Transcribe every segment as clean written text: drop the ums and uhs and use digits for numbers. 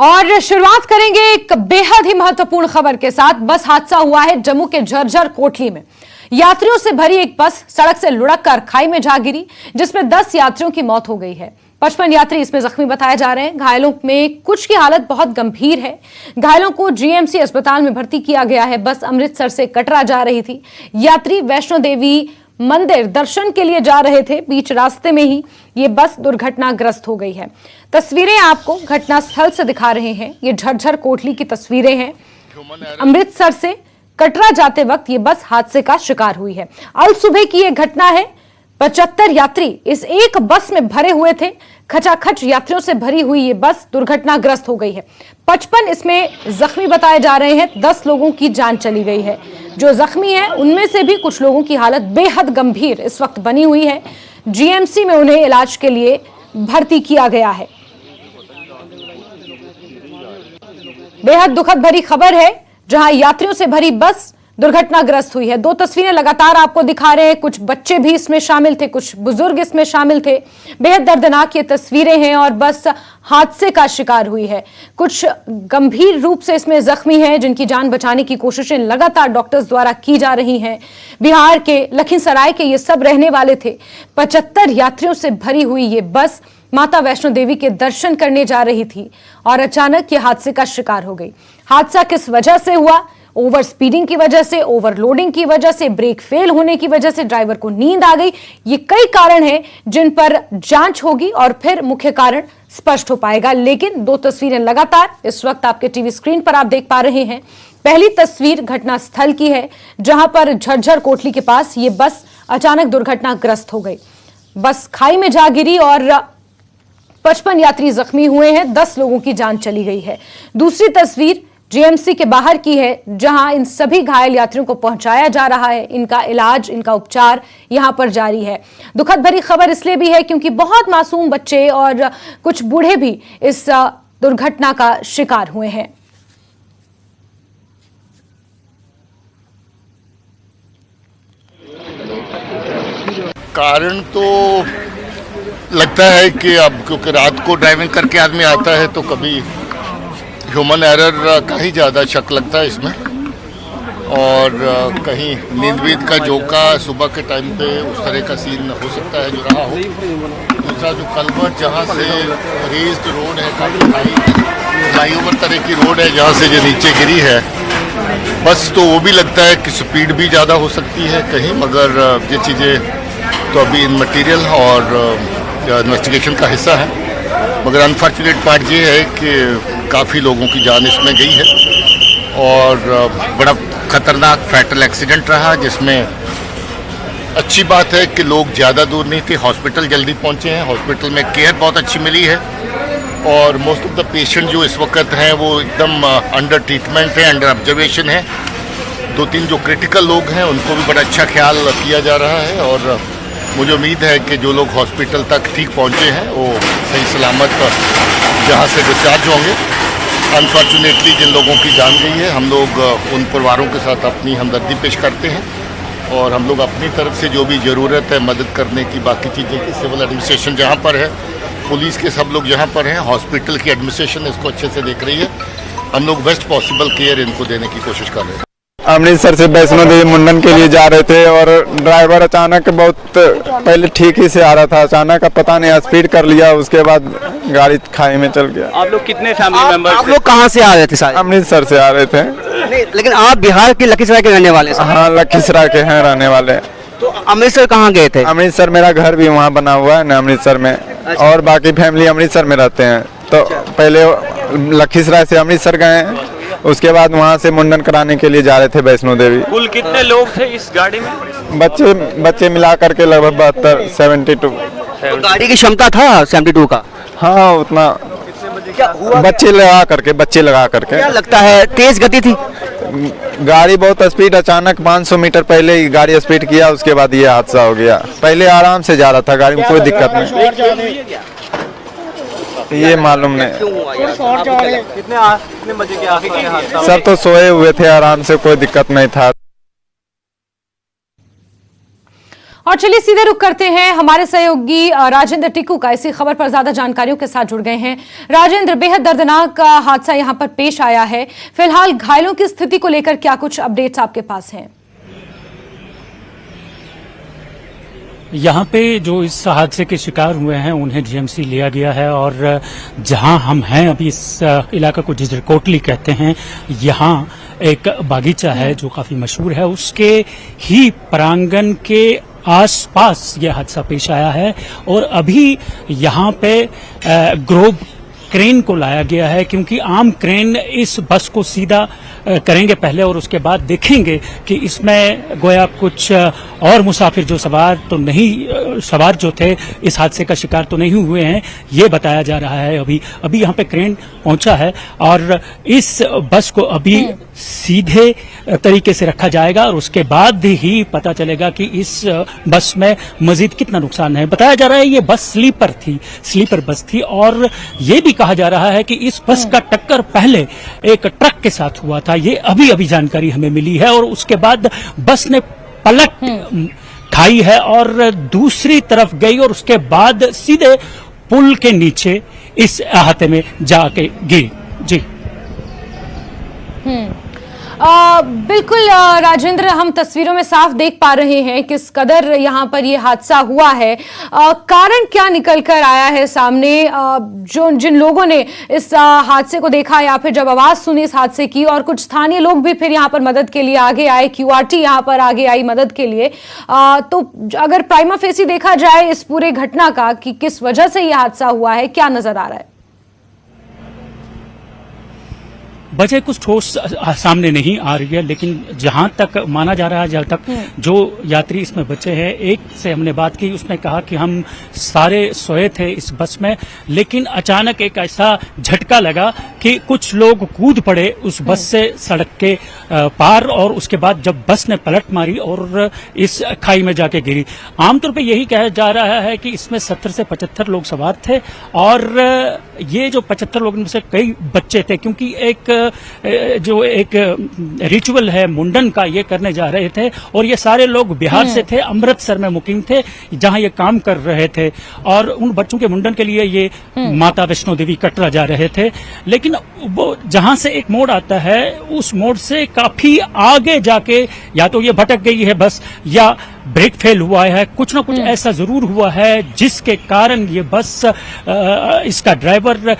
और शुरुआत करेंगे एक बेहद ही महत्वपूर्ण खबर के साथ। बस हादसा हुआ है जम्मू के झज्जर कोटली में। यात्रियों से भरी एक बस सड़क से लुढ़ककर खाई में जा गिरी, जिसमें 10 यात्रियों की मौत हो गई है। 55 यात्री इसमें जख्मी बताए जा रहे हैं। घायलों में कुछ की हालत बहुत गंभीर है। घायलों को जीएमसी अस्पताल में भर्ती किया गया है। बस अमृतसर से कटरा जा रही थी। यात्री वैष्णो देवी मंदिर दर्शन के लिए जा रहे थे। बीच रास्ते में ही ये बस दुर्घटनाग्रस्त हो गई है। तस्वीरें आपको घटनास्थल से दिखा रहे हैं। ये झज्जर कोटली की तस्वीरें हैं। अमृतसर से कटरा जाते वक्त ये बस हादसे का शिकार हुई है। अल सुबह की ये घटना है। 75 यात्री इस एक बस में भरे हुए थे। खचाखच यात्रियों से भरी हुई ये बस दुर्घटनाग्रस्त हो गई है। 55 इसमें जख्मी बताए जा रहे हैं। 10 लोगों की जान चली गई है। जो जख्मी हैं उनमें से भी कुछ लोगों की हालत बेहद गंभीर इस वक्त बनी हुई है। जीएमसी में उन्हें इलाज के लिए भर्ती किया गया है। बेहद दुखद भरी खबर है, जहां यात्रियों से भरी बस दुर्घटनाग्रस्त हुई है। 2 तस्वीरें लगातार आपको दिखा रहे हैं। कुछ बच्चे भी इसमें शामिल थे, कुछ बुजुर्ग इसमें शामिल थे। बेहद दर्दनाक ये तस्वीरें हैं और बस हादसे का शिकार हुई है। कुछ गंभीर रूप से इसमें जख्मी हैं, जिनकी जान बचाने की कोशिशें लगातार डॉक्टर्स द्वारा की जा रही हैं। बिहार के लखीसराय के ये सब रहने वाले थे। 75 यात्रियों से भरी हुई ये बस माता वैष्णो देवी के दर्शन करने जा रही थी और अचानक ये हादसे का शिकार हो गई। हादसा किस वजह से हुआ? ओवर स्पीडिंग की वजह से, ओवरलोडिंग की वजह से, ब्रेक फेल होने की वजह से, ड्राइवर को नींद आ गई। ये कई कारण हैं जिन पर जांच होगी और फिर मुख्य कारण स्पष्ट हो पाएगा। लेकिन 2 तस्वीरें लगातार इस वक्त आपके टीवी स्क्रीन पर आप देख पा रहे हैं। पहली तस्वीर घटनास्थल की है, जहां पर झज्जर कोटली के पास ये बस अचानक दुर्घटनाग्रस्त हो गई। बस खाई में जा गिरी और 55 यात्री जख्मी हुए हैं। 10 लोगों की जान चली गई है। दूसरी तस्वीर जीएमसी के बाहर की है, जहां इन सभी घायल यात्रियों को पहुंचाया जा रहा है। इनका इलाज, इनका उपचार यहां पर जारी है। दुखद भरी खबर इसलिए भी है क्योंकि बहुत मासूम बच्चे और कुछ बूढ़े भी इस दुर्घटना का शिकार हुए हैं। कारण तो लगता है कि अब क्योंकि रात को ड्राइविंग करके आदमी आता है तो कभी ह्यूमन एरर का ही ज़्यादा शक लगता है इसमें, और कहीं नींद वींद का झोंका सुबह के टाइम पे उस तरह का सीन हो सकता है जो रहा हो। दूसरा जो कलवर्ट जहाँ से रेस्ड रोड है, काफ़ी फ्लाईओवर तरह की रोड है जहाँ से जो नीचे गिरी है बस, तो वो भी लगता है कि स्पीड भी ज़्यादा हो सकती है कहीं, मगर ये चीज़ें तो अभी इन मटीरियल और इन्वेस्टिगेशन का हिस्सा है। मगर अनफॉर्चुनेट पार्ट ये है कि काफ़ी लोगों की जान इसमें गई है और बड़ा ख़तरनाक फैटल एक्सीडेंट रहा, जिसमें अच्छी बात है कि लोग ज़्यादा दूर नहीं थे, हॉस्पिटल जल्दी पहुंचे हैं। हॉस्पिटल में केयर बहुत अच्छी मिली है और मोस्ट ऑफ द पेशेंट जो इस वक्त हैं वो एकदम अंडर ट्रीटमेंट है, अंडर ऑब्जर्वेशन है। 2-3 जो क्रिटिकल लोग हैं उनको भी बड़ा अच्छा ख्याल किया जा रहा है और मुझे उम्मीद है कि जो लोग हॉस्पिटल तक ठीक पहुंचे हैं वो सही सलामत जहां से डिस्चार्ज होंगे। अनफॉर्चुनेटली जिन लोगों की जान गई है, हम लोग उन परिवारों के साथ अपनी हमदर्दी पेश करते हैं और हम लोग अपनी तरफ से जो भी ज़रूरत है मदद करने की, बाकी चीज़ें की, सिविल एडमिनिस्ट्रेशन जहाँ पर है, पुलिस के सब लोग जहाँ पर हैं, हॉस्पिटल की एडमिनिस्ट्रेशन इसको अच्छे से देख रही है। हम लोग बेस्ट पॉसिबल केयर इनको देने की कोशिश कर रहे हैं। अमृतसर से वैष्णो देवी मुंडन के लिए जा रहे थे और ड्राइवर अचानक बहुत पहले ठीक ही से आ रहा था, अचानक पता नहीं स्पीड कर लिया, उसके बाद गाड़ी खाई में चल गया। आप लोग कितने फैमिली मेंबर्स? आप लोग कहाँ से आ रहे थे सारे? अमृतसर से आ रहे थे। नहीं, लेकिन आप बिहार के लखीसराय के रहने वाले? हाँ, लखीसराय के हैं रहने वाले। तो अमृतसर कहाँ गए थे? अमृतसर मेरा घर भी वहाँ बना हुआ है ना, अमृतसर में। अच्छा। और बाकी फैमिली अमृतसर में रहते हैं। तो पहले लखीसराय से अमृतसर गए, उसके बाद वहाँ से मुंडन कराने के लिए जा रहे थे वैष्णो देवी। कुल कितने लोग थे इस गाड़ी में? बच्चे मिला करके लगभग 72 तो गाड़ी की क्षमता था 72 का? हाँ, उतना। बच्चे लगा करके क्या लगता है तेज गति थी? गाड़ी बहुत स्पीड, अचानक 500 मीटर पहले ही गाड़ी स्पीड किया, उसके बाद ये हादसा हो गया। पहले आराम से जा रहा था, गाड़ी में कोई दिक्कत नहीं। ये मालूम नहीं। कितने बजे के आसपास? सब तो सोए हुए थे आराम से, कोई दिक्कत नहीं था। और चलिए सीधे रुख करते हैं हमारे सहयोगी राजेंद्र टिक्कू का इसी खबर पर ज्यादा जानकारियों के साथ जुड़ गए हैं। राजेंद्र, बेहद दर्दनाक हादसा यहां पर पेश आया है, फिलहाल घायलों की स्थिति को लेकर क्या कुछ अपडेट्स आपके पास हैं? यहाँ पे जो इस हादसे के शिकार हुए हैं उन्हें जीएमसी लिया गया है और जहाँ हम हैं अभी इस इलाका को जिसे कोटली कहते हैं, यहाँ एक बागीचा है जो काफी मशहूर है, उसके ही प्रांगण के आसपास यह हादसा पेश आया है और अभी यहाँ पे ग्रोव क्रेन को लाया गया है क्योंकि आम क्रेन इस बस को सीधा करेंगे पहले और उसके बाद देखेंगे कि इसमें गोया कुछ और मुसाफिर जो सवार जो थे इस हादसे का शिकार तो नहीं हुए हैं, ये बताया जा रहा है। अभी यहाँ पे क्रेन पहुंचा है और इस बस को अभी सीधे तरीके से रखा जाएगा और उसके बाद ही पता चलेगा कि इस बस में मजीद कितना नुकसान है। बताया जा रहा है ये बस स्लीपर बस थी और ये भी कहा जा रहा है कि इस बस का टक्कर पहले एक ट्रक के साथ हुआ था। ये अभी जानकारी हमें मिली है और उसके बाद बस ने पलट खाई है और दूसरी तरफ गई और उसके बाद सीधे पुल के नीचे इस अहाते में जाके गिरी। जी बिल्कुल राजेंद्र, हम तस्वीरों में साफ देख पा रहे हैं किस कदर यहाँ पर ये हादसा हुआ है। कारण क्या निकल कर आया है सामने? जिन लोगों ने इस हादसे को देखा या फिर जब आवाज सुनी इस हादसे की, और कुछ स्थानीय लोग भी फिर यहाँ पर मदद के लिए आगे आए, क्यूआरटी यहाँ पर आगे आई मदद के लिए, तो अगर प्राइमा फेसी देखा जाए इस पूरे घटना का कि किस वजह से ये हादसा हुआ है, क्या नजर आ रहा है? वजह कुछ ठोस सामने नहीं आ रही है, लेकिन जहां तक माना जा रहा है, जहां तक जो यात्री इसमें बचे हैं, एक से हमने बात की, उसने कहा कि हम सारे सोए थे इस बस में, लेकिन अचानक एक ऐसा झटका लगा कि कुछ लोग कूद पड़े उस बस से सड़क के पार और उसके बाद जब बस ने पलट मारी और इस खाई में जाके गिरी। आमतौर पे यही कहा जा रहा है कि इसमें 70 से 75 लोग सवार थे और ये जो 75 लोगों में से कई बच्चे थे, क्योंकि एक रिचुअल है मुंडन का, ये करने जा रहे थे और ये सारे लोग बिहार से थे, अमृतसर में मुकीम थे जहां ये काम कर रहे थे और उन बच्चों के मुंडन के लिए ये माता वैष्णो देवी कटरा जा रहे थे। लेकिन वो जहां से एक मोड़ आता है उस मोड़ से काफी आगे जाके या तो ये भटक गई है बस या ब्रेक फेल हुआ है, कुछ ना कुछ ऐसा जरूर हुआ है जिसके कारण ये बस इसका ड्राइवर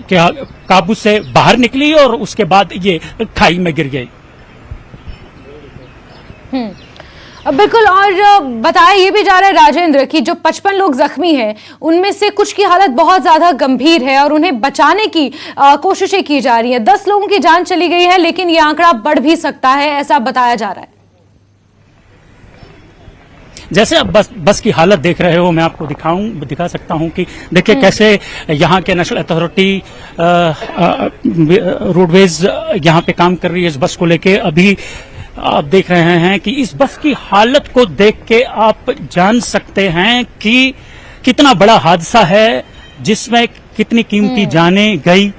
के काबू से बाहर निकली और उसके बाद ये खाई में गिर गई। बिल्कुल, और बताया ये भी जा रहा है राजेंद्र कि जो 55 लोग जख्मी हैं उनमें से कुछ की हालत बहुत ज्यादा गंभीर है और उन्हें बचाने की कोशिशें की जा रही हैं। 10 लोगों की जान चली गई है, लेकिन ये आंकड़ा बढ़ भी सकता है, ऐसा बताया जा रहा है। जैसे आप बस की हालत देख रहे हो, मैं आपको दिखा सकता हूं कि देखिए कैसे यहाँ के नेशनल अथॉरिटी रोडवेज यहाँ पे काम कर रही है इस बस को लेके। अभी आप देख रहे हैं कि इस बस की हालत को देख के आप जान सकते हैं कि कितना बड़ा हादसा है जिसमें कितनी कीमती जानें गई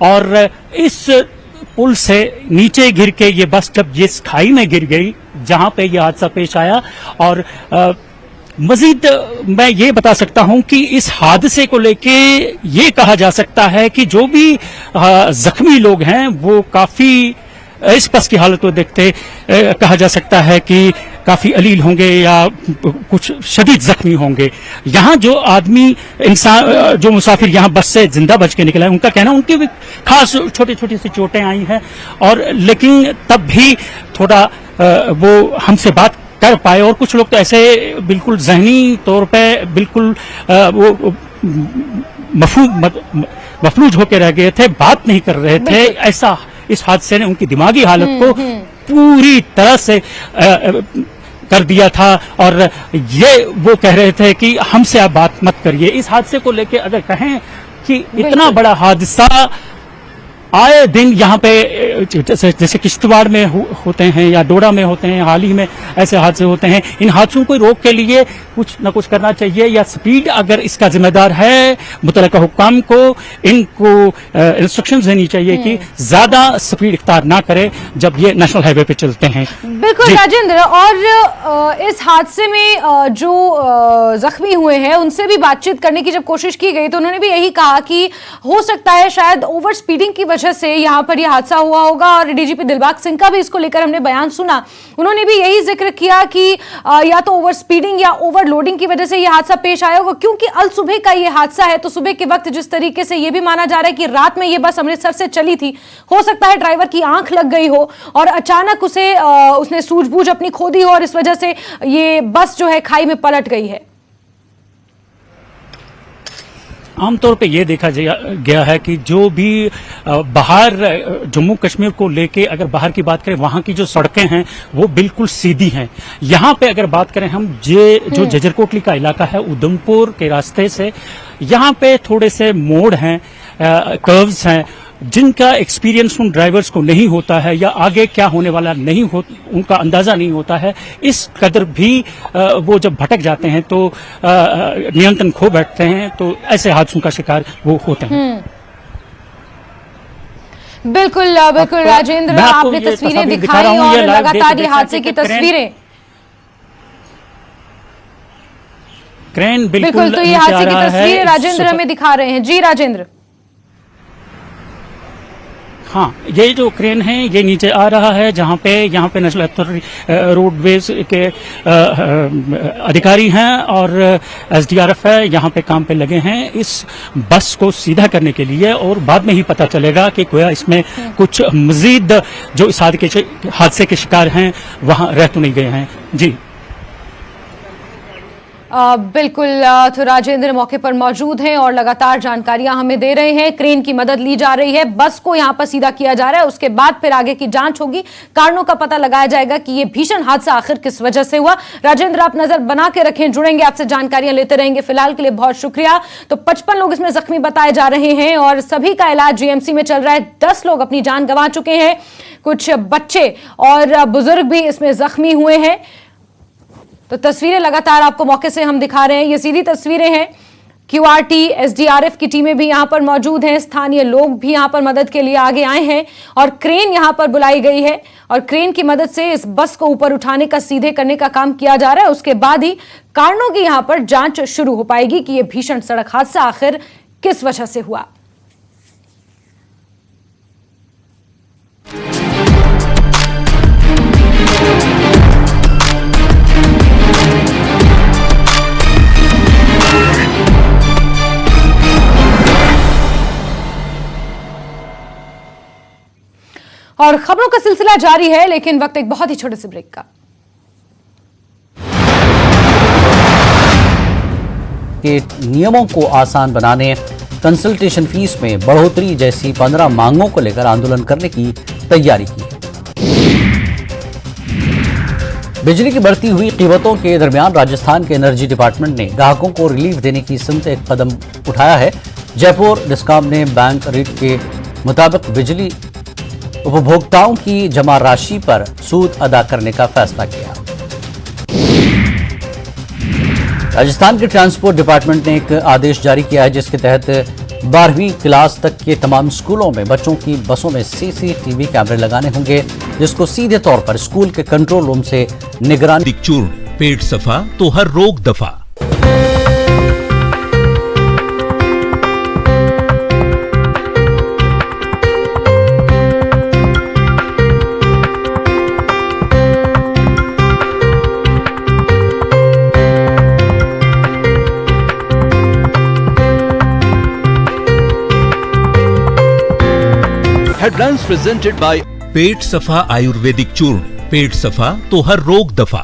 और इस पुल से नीचे गिर के ये बस जब जिस खाई में गिर गई जहां पे ये हादसा पेश आया। और मजीद मैं ये बता सकता हूं कि इस हादसे को लेके ये कहा जा सकता है कि जो भी जख्मी लोग हैं वो काफी इस बस की हालत को देखते कहा जा सकता है कि काफी अलील होंगे या कुछ शदीद जख्मी होंगे। यहाँ जो इंसान जो मुसाफिर यहाँ बस से जिंदा बच के निकला है, उनका कहना उनकी भी खास छोटी छोटी सी चोटें आई हैं और लेकिन तब भी थोड़ा वो हमसे बात कर पाए और कुछ लोग तो ऐसे बिल्कुल जहनी तौर पे बिल्कुल वो मफलूज होकर रह गए थे, बात नहीं कर रहे थे। ऐसा इस हादसे ने उनकी दिमागी हालत को पूरी तरह से कर दिया था और ये वो कह रहे थे कि हमसे आप बात मत करिए। इस हादसे को लेके अगर कहें कि इतना बड़ा हादसा आए दिन यहाँ पे जैसे किश्तवाड़ में होते हैं या डोडा में होते हैं, हाल ही में ऐसे हादसे होते हैं। इन हादसों को रोक के लिए कुछ न कुछ करना चाहिए, या स्पीड अगर इसका जिम्मेदार है मुतल्लिका हुक्काम को, इनको इंस्ट्रक्शंस देनी चाहिए कि ज्यादा स्पीड इख्तियार ना करें जब ये नेशनल हाईवे पे चलते हैं। बिल्कुल राजेंद्र, और इस हादसे में जो जख्मी हुए हैं उनसे भी बातचीत करने की जब कोशिश की गई तो उन्होंने भी यही कहा कि हो सकता है शायद ओवर स्पीडिंग की वजह से यहाँ पर यह हादसा हुआ होगा। और डीजीपी दिलबाग सिंह का भी इसको लेकर हमने बयान सुना, उन्होंने भी यही जिक्र किया कि या तो ओवर स्पीडिंग या ओवरलोडिंग की वजह से यह हादसा पेश आया होगा, क्योंकि अल सुबह का यह हादसा है। तो सुबह के वक्त जिस तरीके से यह भी माना जा रहा है कि रात में यह बस अमृतसर से चली थी, हो सकता है ड्राइवर की आंख लग गई हो और अचानक उसने सूझबूझ अपनी खो दी हो और इस वजह से ये बस जो है खाई में पलट गई है। आमतौर पे ये देखा गया है कि जो भी बाहर जम्मू कश्मीर को लेके अगर बाहर की बात करें, वहां की जो सड़कें हैं वो बिल्कुल सीधी हैं। यहाँ पे अगर बात करें हम जो जजरकोटली का इलाका है उधमपुर के रास्ते से, यहाँ पे थोड़े से मोड़ हैं, कर्व्स हैं, जिनका एक्सपीरियंस उन ड्राइवर्स को नहीं होता है या आगे क्या होने वाला नहीं हो, उनका अंदाजा नहीं होता है। इस कदर भी वो जब भटक जाते हैं तो नियंत्रण खो बैठते हैं, तो ऐसे हादसों का शिकार वो होते हैं। बिल्कुल बिल्कुल राजेंद्र, आपने तस्वीरें दिखाई और लगातार ये हादसे की तस्वीरें, क्रेन बिल्कुल तो ये हादसे की तस्वीरें राजेंद्र हमें दिखा रहे हैं। जी राजेंद्र। हाँ, ये जो क्रेन है ये नीचे आ रहा है, जहाँ पे नेशनल अथॉरिटी रोडवेज के अधिकारी हैं और एसडीआरएफ है, यहाँ पे काम पे लगे हैं इस बस को सीधा करने के लिए। और बाद में ही पता चलेगा कि गोया इसमें कुछ मजीद जो इस हादसे के शिकार हैं वहाँ रह तो नहीं गए हैं। जी बिल्कुल, तो राजेंद्र मौके पर मौजूद हैं और लगातार जानकारियां हमें दे रहे हैं। क्रेन की मदद ली जा रही है, बस को यहां पर सीधा किया जा रहा है, उसके बाद फिर आगे की जांच होगी, कारणों का पता लगाया जाएगा कि यह भीषण हादसा आखिर किस वजह से हुआ। राजेंद्र, आप नजर बना के रखें, जुड़ेंगे आपसे, जानकारियां लेते रहेंगे। फिलहाल के लिए बहुत शुक्रिया। तो 55 लोग इसमें जख्मी बताए जा रहे हैं और सभी का इलाज जीएमसी में चल रहा है। 10 लोग अपनी जान गंवा चुके हैं, कुछ बच्चे और बुजुर्ग भी इसमें जख्मी हुए हैं। तो तस्वीरें लगातार आपको मौके से हम दिखा रहे हैं, ये सीधी तस्वीरें हैं। क्यूआरटी, एसडीआरएफ की टीमें भी यहां पर मौजूद हैं, स्थानीय लोग भी यहां पर मदद के लिए आगे आए हैं और क्रेन यहां पर बुलाई गई है और क्रेन की मदद से इस बस को ऊपर उठाने का, सीधे करने का काम किया जा रहा है। उसके बाद ही कारणों की यहां पर जांच शुरू हो पाएगी कि यह भीषण सड़क हादसा आखिर किस वजह से हुआ। और खबरों का सिलसिला जारी है, लेकिन वक्त एक बहुत ही छोटे से ब्रेक का। के नियमों को आसान बनाने, कंसल्टेशन फीस में बढ़ोतरी जैसी 15 मांगों को लेकर आंदोलन करने की तैयारी की है। बिजली की बढ़ती हुई कीमतों के दरमियान राजस्थान के एनर्जी डिपार्टमेंट ने ग्राहकों को रिलीफ देने की सिमत एक कदम उठाया है। जयपुर डिस्कॉम ने बैंक रेट के मुताबिक बिजली उपभोक्ताओं की जमा राशि पर सूद अदा करने का फैसला किया। राजस्थान के ट्रांसपोर्ट डिपार्टमेंट ने एक आदेश जारी किया है जिसके तहत 12वीं क्लास तक के तमाम स्कूलों में बच्चों की बसों में सीसीटीवी कैमरे लगाने होंगे, जिसको सीधे तौर पर स्कूल के कंट्रोल रूम से निगरानी। चूर्ण, पेट सफा तो हर रोग दफा। Headlines presented by पेट सफा आयुर्वेदिक चूर्ण, पेट सफा तो हर रोग दफा।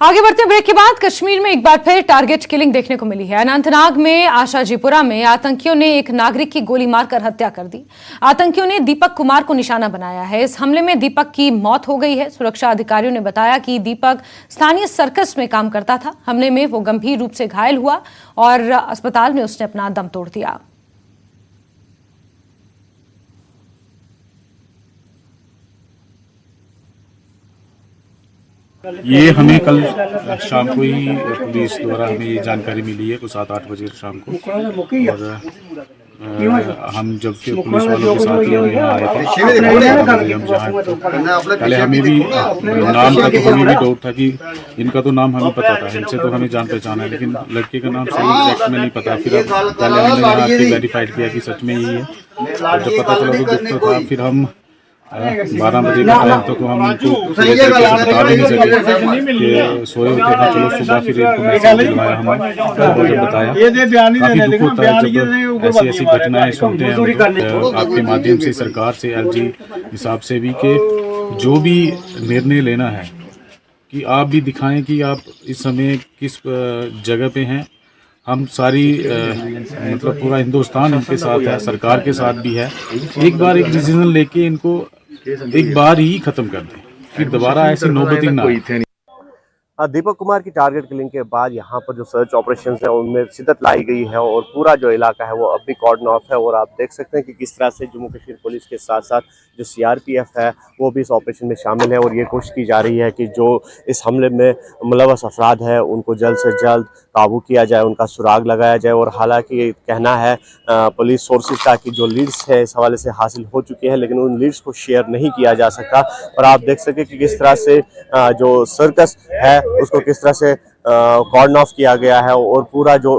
आगे बढ़ते ब्रेक के बाद कश्मीर में एक बार फिर टारगेट किलिंग देखने को मिली है। अनंतनाग में आशाजीपुरा में आतंकियों ने एक नागरिक की गोली मारकर हत्या कर दी। आतंकियों ने दीपक कुमार को निशाना बनाया है। इस हमले में दीपक की मौत हो गई है। सुरक्षा अधिकारियों ने बताया कि दीपक स्थानीय सर्कस में काम करता था। हमले में वो गंभीर रूप से घायल हुआ और अस्पताल में उसने अपना दम तोड़ दिया। ये हमें कल शाम को ही पुलिस द्वारा हमें ये जानकारी मिली है, कुछ 7-8 बजे शाम को। और हम जब फिर पुलिस वालों के साथ यहाँ आए थे, हम जहाँ पहले हमें भी नाम का तो हमें भी डाउट था कि इनका तो नाम हमें पता था, इनसे तो हमें जान पहचान है, लेकिन लड़के का नाम सही एग्जैक्ट में नहीं पता। फिर पहले हमने यहाँ आके वेरीफाइड किया कि सच में यही है। जब पता चला तो दुख तो था। फिर हम 12 बजे का टाइम तो हम इनको बता भी नहीं सके कि सोए होते थे। चलो सुबह फिर इनको मैसेज दिलवाया हमने, बताया। काफी दुख होता है जब ऐसी घटनाएं सुनते हैं आपके माध्यम से, सरकार से, एलजी हिसाब से भी, कि जो भी निर्णय लेना है कि आप भी दिखाएं कि आप इस समय किस जगह पे हैं। हम सारी मतलब पूरा हिंदुस्तान इनके साथ है, सरकार के साथ भी है। एक बार एक डिसीजन लेके इनको एक बार ही खत्म कर दें, फिर दोबारा ऐसी नौबत ना आए। दीपक कुमार की टारगेट किलिंग के बाद यहाँ पर जो सर्च ऑपरेशंस है उनमें शिद्दत लाई गई है और पूरा जो इलाका है वो अब भी कॉर्डन ऑफ है। और आप देख सकते हैं कि किस तरह से जम्मू कश्मीर पुलिस के साथ साथ जो सीआरपीएफ है वो भी इस ऑपरेशन में शामिल है। और ये कोशिश की जा रही है कि जो इस हमले में मुलव्वस अफराद है उनको जल्द से जल्द काबू किया जाए, उनका सुराग लगाया जाए। और हालांकि कहना है पुलिस सोर्सेज का कि जो लीड्स है इस हवाले से हासिल हो चुकी है, लेकिन उन लीड्स को शेयर नहीं किया जा सकता। और आप देख सकें कि किस तरह से जो सर्कस है उसको किस तरह से कॉर्डन ऑफ किया गया है और पूरा जो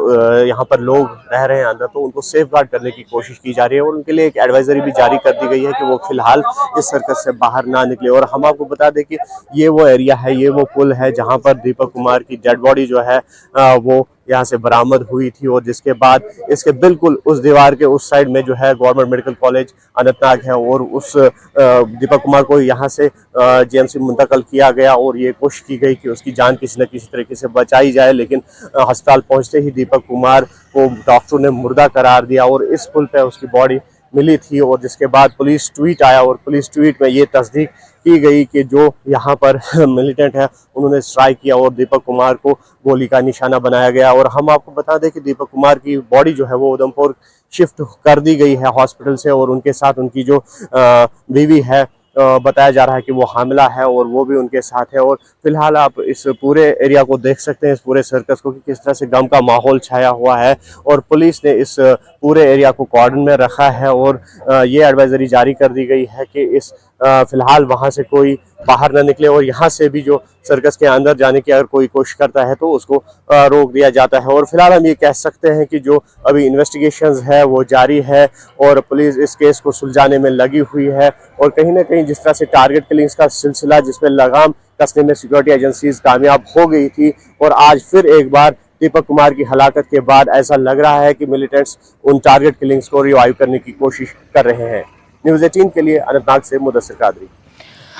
यहाँ पर लोग रह रहे हैं अंदर, तो उनको सेफ गार्ड करने की कोशिश की जा रही है। और उनके लिए एक एडवाइजरी भी जारी कर दी गई है कि वो फिलहाल इस सर्कस से बाहर ना निकले। और हम आपको बता दें कि ये वो एरिया है, ये वो पुल है जहाँ पर दीपक कुमार की डेड बॉडी जो है वो यहाँ से बरामद हुई थी। और जिसके बाद इसके बिल्कुल उस दीवार के उस साइड में जो है गवर्नमेंट मेडिकल कॉलेज अनंतनाग है और उस दीपक कुमार को यहाँ से जीएमसी मुंतकिल किया गया। और ये कोशिश की गई कि उसकी जान किसी न किसी तरीके से बचाई जाए, लेकिन अस्पताल पहुँचते ही दीपक कुमार को डॉक्टरों ने मुर्दा करार दिया और इस पुल पे उसकी बॉडी मिली थी। और जिसके बाद पुलिस ट्वीट आया और पुलिस ट्वीट में ये तस्दीक की गई कि जो यहाँ पर मिलिटेंट है उन्होंने स्ट्राइक किया और दीपक कुमार को गोली का निशाना बनाया गया। और हम आपको बता दें कि दीपक कुमार की बॉडी जो है वो उधमपुर शिफ्ट कर दी गई है हॉस्पिटल से। और उनके साथ उनकी जो बीवी है बताया जा रहा है कि वो हामिला है और वो भी उनके साथ है। और फिलहाल आप इस पूरे एरिया को देख सकते हैं, इस पूरे सर्कस को, कि किस तरह से गम का माहौल छाया हुआ है। और पुलिस ने इस पूरे एरिया को कॉर्डन में रखा है और ये एडवाइजरी जारी कर दी गई है कि इस फिलहाल वहां से कोई बाहर ना निकले। और यहाँ से भी जो सर्कस के अंदर जाने की अगर कोई कोशिश करता है तो उसको रोक दिया जाता है। और फिलहाल हम ये कह सकते हैं कि जो अभी इन्वेस्टिगेशंस है वो जारी है और पुलिस इस केस को सुलझाने में लगी हुई है। और कहीं ना कहीं जिस तरह से टारगेट किलिंग्स का सिलसिला जिसमें लगाम कसने में सिक्योरिटी एजेंसीज कामयाब हो गई थी, और आज फिर एक बार दीपक कुमार की हलाकत के बाद ऐसा लग रहा है कि मिलिटेंट्स उन टारगेट किलिंग्स को रिवाइव करने की कोशिश कर रहे हैं। न्यूज़ 18 के लिए अनंतनाग से मुदस्सिर कादरी।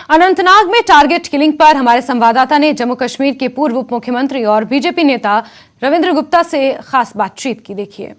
अनंतनाग में टारगेट किलिंग पर हमारे संवाददाता ने जम्मू कश्मीर के पूर्व उप मुख्यमंत्री और बीजेपी नेता रविंद्र गुप्ता से खास बातचीत की। देखिए,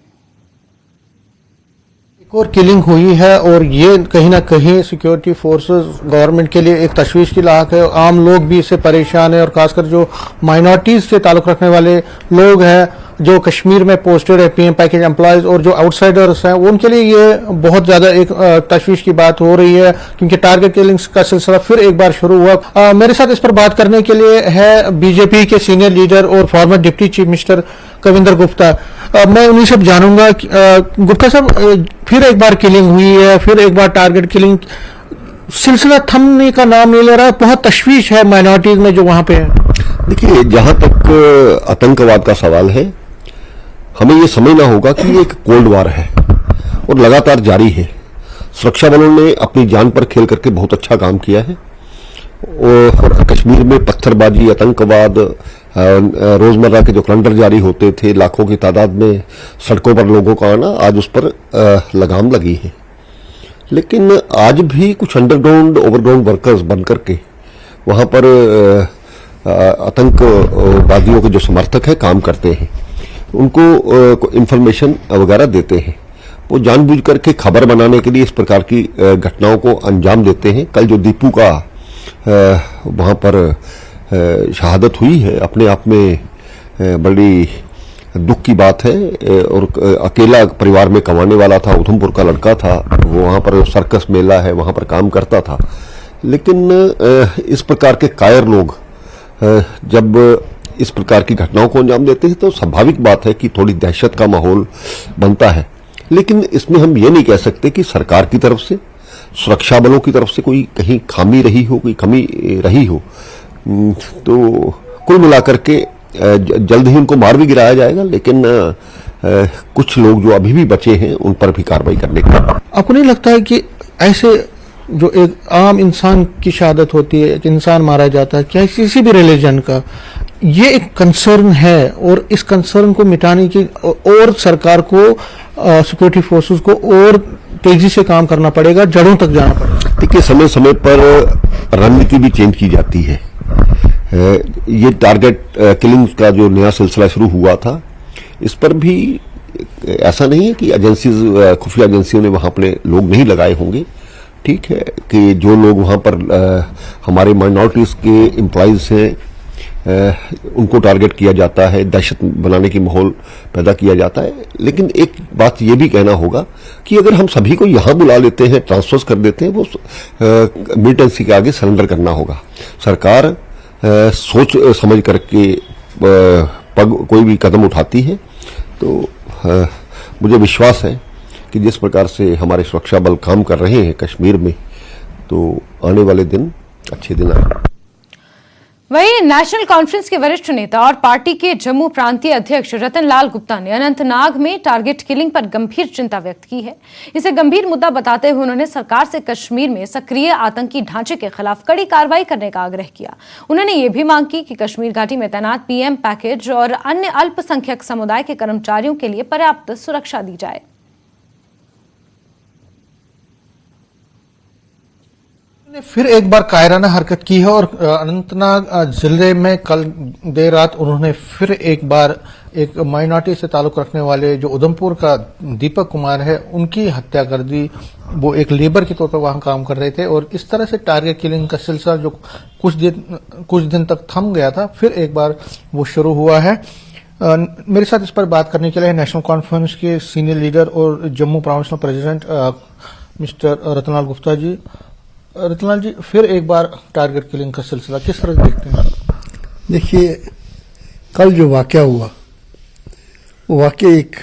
एक और किलिंग हुई है और ये कहीं ना कहीं सिक्योरिटी फोर्सेस गवर्नमेंट के लिए एक तशवीश की लाक है। आम लोग भी इससे परेशान है और खासकर जो माइनॉरिटीज से ताल्लुक रखने वाले लोग हैं जो कश्मीर में पोस्टेड है, पीएम पैकेज एम्प्लॉयज और जो आउटसाइडर्स हैं, उनके लिए ये बहुत ज्यादा एक तशवीश की बात हो रही है क्योंकि टारगेट किलिंग्स का सिलसिला फिर एक बार शुरू हुआ। मेरे साथ इस पर बात करने के लिए है बीजेपी के सीनियर लीडर और farmer deputy chief minister Kavinder Gupta. मैं उन्हीं से जानूंगा गुप्ता साहब, फिर एक बार किलिंग हुई है, फिर एक बार टारगेट किलिंग, सिलसिला थमने का नाम नहीं ले रहा है, बहुत तशवीश है माइनॉरिटीज में जो वहां पे है। देखिए, जहां तक आतंकवाद का सवाल है, हमें ये समझना होगा कि ये एक कोल्ड वार है और लगातार जारी है। सुरक्षा बलों ने अपनी जान पर खेल करके बहुत अच्छा काम किया है और कश्मीर में पत्थरबाजी, आतंकवाद, रोजमर्रा के जो कैलेंडर जारी होते थे, लाखों की तादाद में सड़कों पर लोगों का आना, आज उस पर लगाम लगी है। लेकिन आज भी कुछ अंडरग्राउंड ओवरग्राउंड वर्कर्स बन करके वहां पर आतंकवादियों के जो समर्थक हैं काम करते हैं, उनको इंफॉर्मेशन वगैरह देते हैं। वो जानबूझ करके खबर बनाने के लिए इस प्रकार की घटनाओं को अंजाम देते हैं। कल जो दीपू का वहां पर शहादत हुई है, अपने आप में बड़ी दुख की बात है। और अकेला परिवार में कमाने वाला था, उधमपुर का लड़का था, वो वहां पर सर्कस मेला है वहां पर काम करता था। लेकिन इस प्रकार के कायर लोग जब इस प्रकार की घटनाओं को अंजाम देते हैं तो स्वाभाविक बात है कि थोड़ी दहशत का माहौल बनता है। लेकिन इसमें हम ये नहीं कह सकते कि सरकार की तरफ से, सुरक्षा बलों की तरफ से कोई कहीं खामी रही हो, कोई कमी रही हो। तो कुल मिलाकर के जल्द ही उनको मार भी गिराया जाएगा, लेकिन कुछ लोग जो अभी भी बचे हैं उन पर भी कार्रवाई करने की। आपको नहीं लगता है कि ऐसे जो एक आम इंसान की शहादत होती है, एक इंसान मारा जाता है, क्या किसी भी रिलीजन का, ये एक कंसर्न है और इस कंसर्न को मिटाने की और सरकार को, सिक्योरिटी फोर्सेस को और तेजी से काम करना पड़ेगा, जड़ों तक जाना पड़ेगा। देखिए, समय समय पर रणनीति भी चेंज की जाती है। ये टारगेट किलिंग का जो नया सिलसिला शुरू हुआ था, इस पर भी ऐसा नहीं है कि एजेंसीज, खुफिया एजेंसियों ने वहां अपने लोग नहीं लगाए होंगे। ठीक है कि जो लोग वहां पर हमारे माइनॉरिटीज के एम्प्लॉइज हैं, उनको टारगेट किया जाता है, दहशत बनाने की माहौल पैदा किया जाता है। लेकिन एक बात यह भी कहना होगा कि अगर हम सभी को यहां बुला लेते हैं, ट्रांसफर कर देते हैं, वो मिलिटेंसी के आगे सरेंडर करना होगा। सरकार सोच समझ करके कोई भी कदम उठाती है तो मुझे विश्वास है कि जिस प्रकार से हमारे सुरक्षा बल काम कर रहे हैं कश्मीर में, तो आने वाले दिन अच्छे दिन आएंगे। वहीं नेशनल कॉन्फ्रेंस के वरिष्ठ नेता और पार्टी के जम्मू प्रांतीय अध्यक्ष रतन लाल गुप्ता ने अनंतनाग में टारगेट किलिंग पर गंभीर चिंता व्यक्त की है। इसे गंभीर मुद्दा बताते हुए उन्होंने सरकार से कश्मीर में सक्रिय आतंकी ढांचे के खिलाफ कड़ी कार्रवाई करने का आग्रह किया। उन्होंने ये भी मांग की कि कश्मीर घाटी में तैनात पीएम पैकेज और अन्य अल्पसंख्यक समुदाय के कर्मचारियों के लिए पर्याप्त सुरक्षा दी जाए। फिर एक बार कायराना हरकत की है और अनंतनाग जिले में कल देर रात उन्होंने फिर एक बार एक माइनॉरिटी से ताल्लुक रखने वाले जो उधमपुर का दीपक कुमार है, उनकी हत्या कर दी। वो एक लेबर के तौर पर वहां काम कर रहे थे और इस तरह से टारगेट किलिंग का सिलसिला जो कुछ दिन तक थम गया था, फिर एक बार वो शुरू हुआ है। मेरे साथ इस पर बात करने के लिए नेशनल कॉन्फ्रेंस के सीनियर लीडर और Jammu provincial president mister Ratanlal Gupta ji. Ratanlal ji, फिर एक बार टारगेट किलिंग का सिलसिला किस तरह देखते हैं? देखिए, कल जो वाकया हुआ वो वाकया एक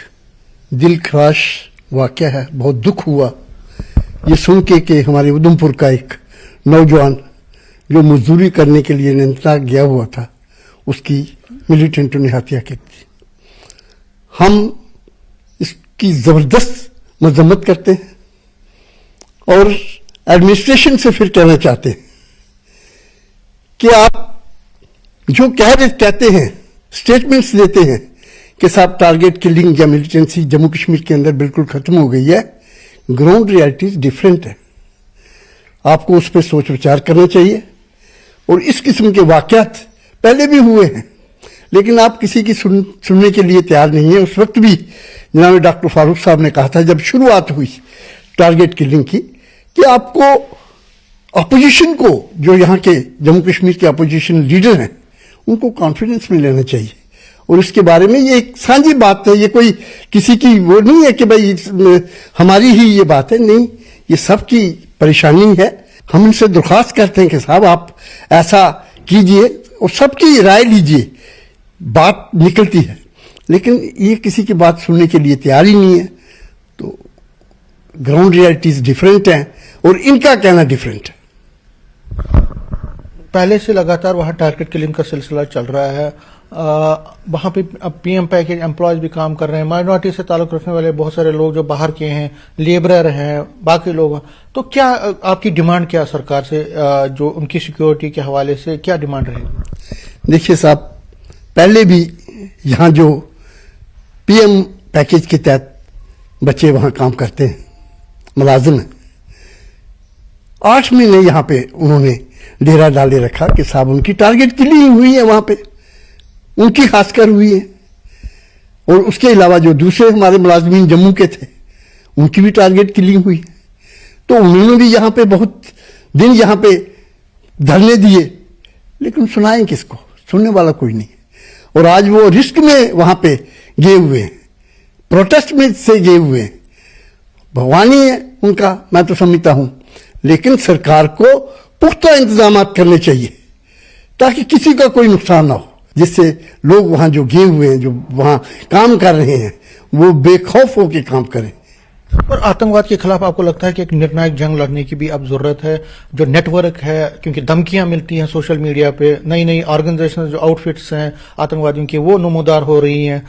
दिल खराश वाकया है। बहुत दुख हुआ ये सुन के कि हमारे उधमपुर का एक नौजवान जो मजदूरी करने के लिए अनंतनाग गया हुआ था, उसकी मिलिटेंटों ने हत्या की थी। हम इसकी जबरदस्त मजम्मत करते हैं और एडमिनिस्ट्रेशन से फिर कहना चाहते हैं कि आप जो कहते हैं, स्टेटमेंट्स देते हैं कि साहब टारगेट किलिंग या मिलिटेंसी जम्मू कश्मीर के अंदर बिल्कुल खत्म हो गई है, ग्राउंड रियलिटीज डिफरेंट है। आपको उस पर सोच विचार करना चाहिए। और इस किस्म के वाकयात पहले भी हुए हैं, लेकिन आप किसी की सुनने के लिए तैयार नहीं है। उस वक्त भी जनाब डॉक्टर फारूक साहब ने कहा था जब शुरुआत हुई टारगेट किलिंग की कि आपको अपोजिशन को, जो यहाँ के जम्मू कश्मीर के अपोजिशन लीडर हैं, उनको कॉन्फिडेंस में लेना चाहिए। और इसके बारे में ये एक साझी बात है, ये कोई किसी की वो नहीं है कि भाई हमारी ही ये बात है, नहीं, ये सबकी परेशानी है। हम इनसे दरख्वास्त करते हैं कि साहब आप ऐसा कीजिए और सबकी राय लीजिए। बात निकलती है, लेकिन ये किसी की बात सुनने के लिए तैयार ही नहीं है। तो ग्राउंड रियलिटीज डिफरेंट हैं और इनका कहना डिफरेंट है। पहले से लगातार वहां टारगेट किलिंग का सिलसिला चल रहा है। वहां पे अब पीएम पैकेज एम्प्लॉयज भी काम कर रहे हैं, माइनॉरिटी से ताल्लुक रखने वाले बहुत सारे लोग जो बाहर के हैं, लेबरर हैं, बाकी लोग। तो क्या आपकी डिमांड क्या सरकार से, जो उनकी सिक्योरिटी के हवाले से क्या डिमांड रहेगी? देखिए साहब, पहले भी यहाँ जो पीएम पैकेज के तहत बच्चे वहां काम करते हैं, मुलाजिम हैं, 8 महीने यहाँ पे उन्होंने डेरा डाले रखा कि साहब उनकी टारगेट किलिंग हुई है वहां पे, उनकी खासकर हुई है। और उसके अलावा जो दूसरे हमारे मुलाजमीन जम्मू के थे उनकी भी टारगेट किलिंग हुई। तो उन्होंने भी यहाँ पे बहुत दिन यहाँ पे धरने दिए, लेकिन सुनाएं किसको, सुनने वाला कोई नहीं। और आज वो रिस्क में वहां पे गए हुए हैं, प्रोटेस्ट में से गए हुए हैं। भगवानी है उनका, मैं तो समझता हूं, लेकिन सरकार को पुख्ता इंतजाम करने चाहिए ताकि किसी का कोई नुकसान ना हो, जिससे लोग वहां जो गए हुए हैं, जो वहां काम कर रहे हैं, वो बेखौफ होकर काम करें। और आतंकवाद के खिलाफ आपको लगता है कि एक निर्णायक जंग लड़ने की भी अब जरूरत है? जो नेटवर्क है, क्योंकि धमकियां मिलती हैं सोशल मीडिया पे, नई नई ऑर्गेनाइजेशन जो आउटफिट्स हैं आतंकवादियों की वो नमूदार हो रही हैं,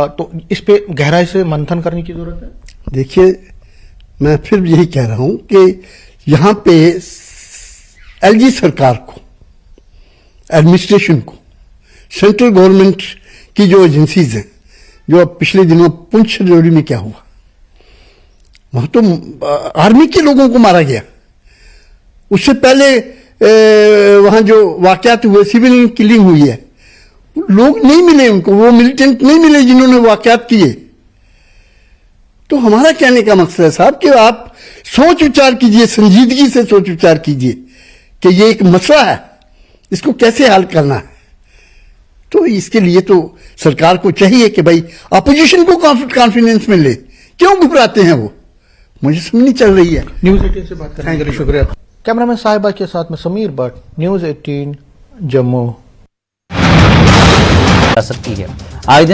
तो इस पे गहराई से मंथन करने की जरूरत है। देखिए, मैं फिर यही कह रहा हूं कि यहां पे एलजी सरकार को, एडमिनिस्ट्रेशन को, सेंट्रल गवर्नमेंट की जो एजेंसीज हैं, जो अब पिछले दिनों पुंछ राजौरी में क्या हुआ, वहां तो आर्मी के लोगों को मारा गया। उससे पहले वहां जो वाकयात हुए, सिविल किलिंग हुई है, लोग नहीं मिले उनको, वो मिलिटेंट नहीं मिले जिन्होंने वाकयात किए। तो हमारा कहने का मकसद है साहब कि आप सोच विचार कीजिए, संजीदगी से सोच विचार कीजिए कि ये एक मसला है, इसको कैसे हल करना है। तो इसके लिए तो सरकार को चाहिए कि भाई अपोजिशन को कॉन्फिडेंस में ले। क्यों घबराते हैं वो, मुझे समझ नहीं चल रही है। न्यूज 18 से बात करने के लिए शुक्रिया। कैमरामैन साहिबा के साथ में समीर भट्ट, न्यूज 18 जम्मू। सकती है आए दिन